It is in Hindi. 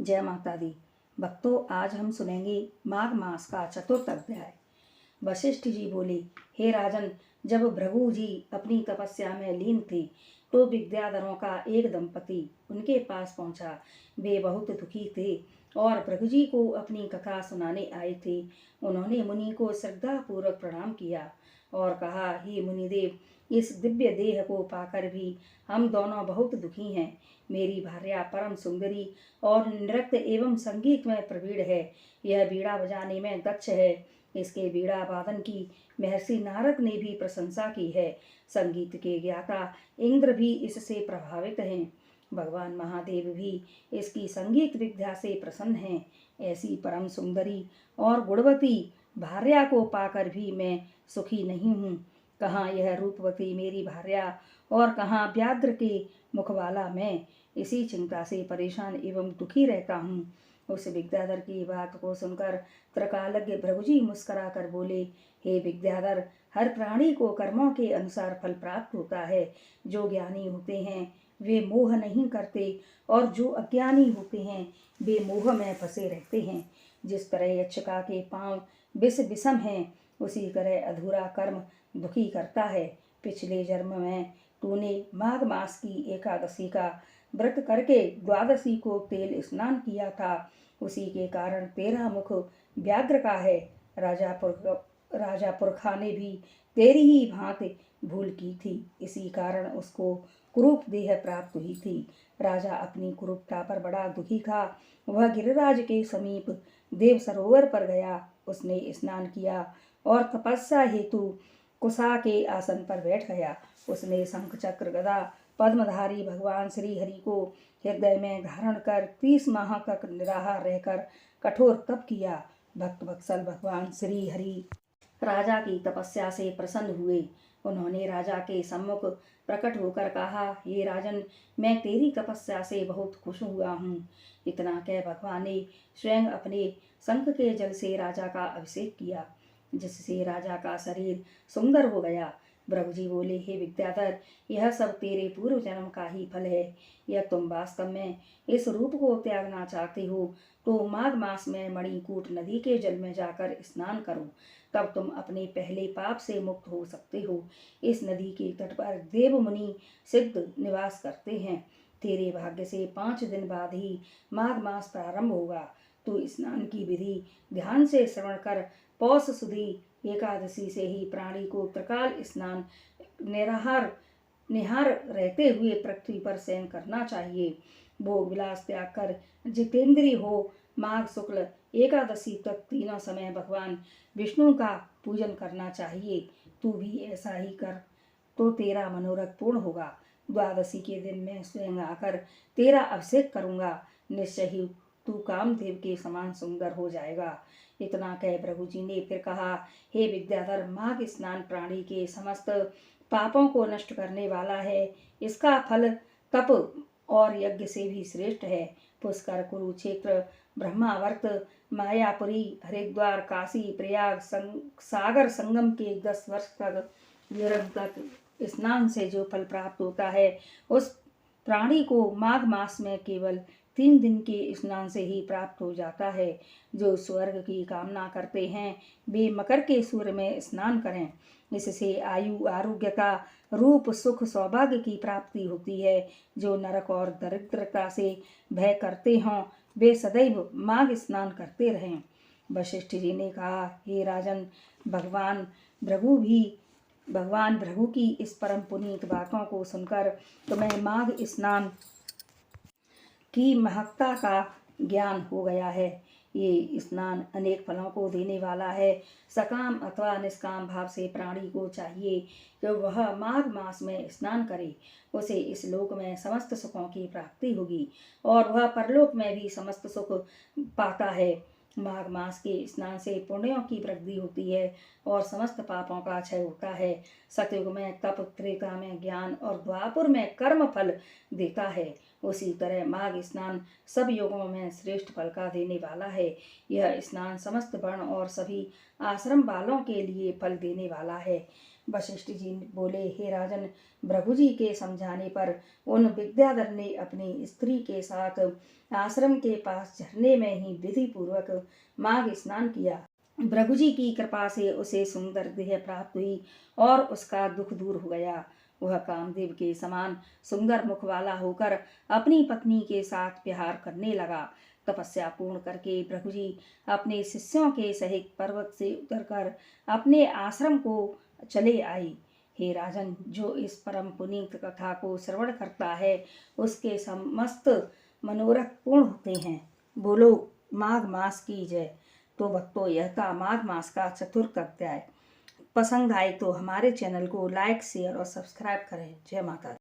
जय माता दी। भक्तों, आज हम सुनेंगे माघ मास का चतुर्थ अध्याय। वशिष्ठ जी बोले, हे राजन, जब भृगु जी अपनी तपस्या में लीन थे तो विद्याधरों का एक दंपति उनके पास पहुंचा। वे बहुत दुखी थे और भृगु जी को अपनी कथा सुनाने आए थे। उन्होंने मुनि को श्रद्धा पूर्वक प्रणाम किया और कहा, हे मुनिदेव, इस दिव्य देह को पाकर भी हम दोनों बहुत दुखी हैं। मेरी भार्या परम सुंदरी और नृत्य एवं संगीत में प्रवीण है। यह बीड़ा बजाने में दक्ष है। इसके बीड़ा वादन की महर्षि नारद ने भी प्रशंसा की है। संगीत के ज्ञाता इंद्र भी इससे प्रभावित हैं। भगवान महादेव भी इसकी संगीत विद्या से प्रसन्न हैं। ऐसी परम सुंदरी और गुणवती भार्या को पाकर भी मैं सुखी नहीं हूँ। कहाँ यह रूपवती मेरी भार्या और कहाँ व्याघ्र के मुखवाला मैं। इसी चिंता से परेशान एवं दुखी रहता हूँ। उस विद्याधर की बात को सुनकर त्रिकालज्ञ भृगुजी मुस्कुरा कर बोले, हे विद्याधर, हर प्राणी को कर्मों के अनुसार फल प्राप्त होता है। जो ज्ञानी होते हैं वे मोह नहीं करते और जो अज्ञानी होते हैं वे मोह में फंसे रहते हैं। जिस तरह यक्षका के पांव विष विषम हैं, उसी तरह अधूरा कर्म दुखी करता है। पिछले जन्म में तूने माघ मास की एकादशी का व्रत करके द्वादशी को तेल स्नान किया था। उसी के कारण तेरा मुख व्याघ्र का है। राजा पुरखा ने भी तेरी ही भांति भूल की थी, इसी कारण उसको कुरूप देह प्राप्त हुई थी। राजा अपनी कुरूपता पर बड़ा दुखी था। वह गिरिराज के समीप देव सरोवर पर गया। उसने स्नान किया और तपस्या हेतु कुशा के आसन पर बैठ गया। उसने शंख चक्र गदा पद्मधारी भगवान श्री हरि को हृदय में धारण कर 30 माह तक निराहार रहकर कठोर तप किया। भक्त वत्सल भगवान श्री हरि राजा की तपस्या से प्रसन्न हुए। उन्होंने राजा के सम्मुख प्रकट होकर कहा, हे राजन, मैं तेरी तपस्या से बहुत खुश हुआ हूँ। इतना कह भगवान ने स्वयं अपने शंख के जल से राजा का अभिषेक किया, जिससे राजा का शरीर सुंदर हो गया। भृगुजी बोले, हे विद्याधर, यह सब तेरे पूर्व जन्म का ही फल है। यह तुम वास्तव में इस रूप को त्यागना चाहते हो तो माघ मास में मणिकूट नदी के जल में जाकर स्नान करो, तब तुम अपने पहले पाप से मुक्त हो सकते हो। इस नदी के तट पर देव मुनि सिद्ध निवास करते हैं। तेरे भाग्य से 5 दिन बाद ही माघ मास प्रारंभ होगा। तू स्नान की विधि ध्यान से श्रवण कर पौष सुदी एकादशी से ही प्राणी को त्रिकाल स्नान निहार रहते हुए पृथ्वी पर शयन करना चाहिए। भोग विलास त्याग कर जितेंद्रिय हो माघ शुक्ल एकादशी तक तीनों समय भगवान विष्णु का पूजन करना चाहिए। तू भी ऐसा ही कर तो तेरा मनोरथ पूर्ण होगा। द्वादशी के दिन मैं स्वयं आकर तेरा अभिषेक करूंगा। निश्चय ही तू कामदेव के समान सुंदर हो जाएगा। इतना कह भृगुजी ने फिर कहा, हे विद्याधर, माघ स्नान प्राणी के समस्त पापों को नष्ट करने वाला है। इसका फल तप और यज्ञ से भी श्रेष्ठ है। पुष्कर, कुरुक्षेत्र, ब्रह्मावर्त, मायापुरी, हरिद्वार, काशी, प्रयाग, सागर संगम के 10 वर्ष तक निरंतर स्नान से जो फल प्राप्त होता है, उस प्राणी को माघ मास में केवल 3 दिन के स्नान से ही प्राप्त हो जाता है। जो स्वर्ग की कामना करते हैं वे मकर के सूर्य में स्नान करें। इससे आयु, आरोग्यता, रूप, सुख, सौभाग्य की प्राप्ति होती है। जो नरक और दरिद्रता से भय करते हों वे सदैव माघ स्नान करते रहें। वशिष्ठ जी ने कहा, हे राजन, भगवान भृगु की इस परम पुनीत बातों को सुनकर तुम्हें माघ स्नान की महत्ता का ज्ञान हो गया है। ये स्नान अनेक फलों को देने वाला है। सकाम अथवा निष्काम भाव से प्राणी को चाहिए कि वह माघ मास में स्नान करे। उसे इस लोक में समस्त सुखों की प्राप्ति होगी और वह परलोक में भी समस्त सुख पाता है। माघ मास के स्नान से पुण्यों की वृद्धि होती है और समस्त पापों का क्षय होता है। सतयुग में तप, त्रेता में ज्ञान और द्वापर में कर्म फल देता है। उसी तरह माघ स्नान सब युगों में श्रेष्ठ फल का देने वाला है। यह स्नान समस्त वर्ण और सभी आश्रम वालों के लिए फल देने वाला है। वशिष्ठ जी बोले, हे राजन, भृगु जी के समझाने पर उन विद्याधर ने अपनी स्त्री के साथ आश्रम के पास झरने में ही विधि पूर्वक माघ स्नान किया। भृगु जी की कृपा से उसे सुंदर देह प्राप्त हुई और उसका दुख दूर हो गया। वह कामदेव के समान सुंदर मुख वाला होकर अपनी पत्नी के साथ विहार करने लगा। तपस्या पूर्ण करके भृगु जी अपने शिष्यों के सहित पर्वत से उतरकर अपने आश्रम को चले आए। हे राजन, जो इस परम पुनीत कथा को श्रवण करता है उसके समस्त मनोरथ पूर्ण होते हैं। बोलो माघ मास की जय। तो भक्तों, यह था माघ मास का चतुर्थ अध्याय। पसंद आए तो हमारे चैनल को लाइक, शेयर और सब्सक्राइब करें। जय माता दी।